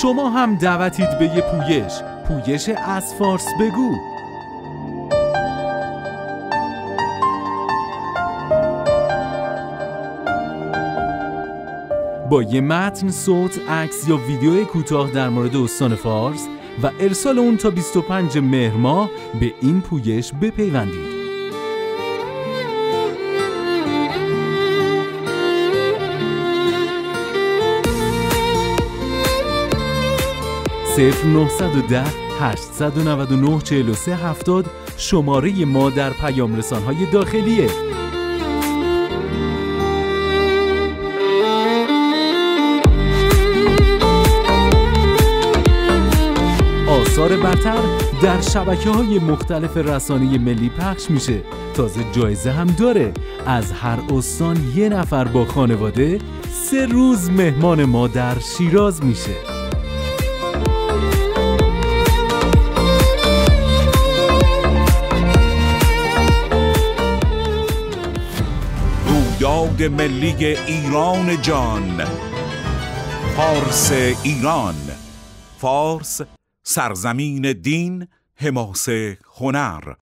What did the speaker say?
شما هم دعوتید به یه پویش از فارس بگو. با یه متن، صوت، عکس یا ویدیو کوتاه در مورد استان فارس و ارسال اون تا 25 مهر ماه به این پویش بپیوندید. 0910 899 4370 شماره ما در پیام رسان‌های داخلیه. آثار برتر در شبکه‌های مختلف رسانه‌ای ملی پخش میشه. تازه جایزه هم داره. از هر استان یه نفر با خانواده 3 روز مهمان ما در شیراز میشه. رویداد ملی ایران جان، فارس ایران. فارس سرزمین دین، حماسه، هنر.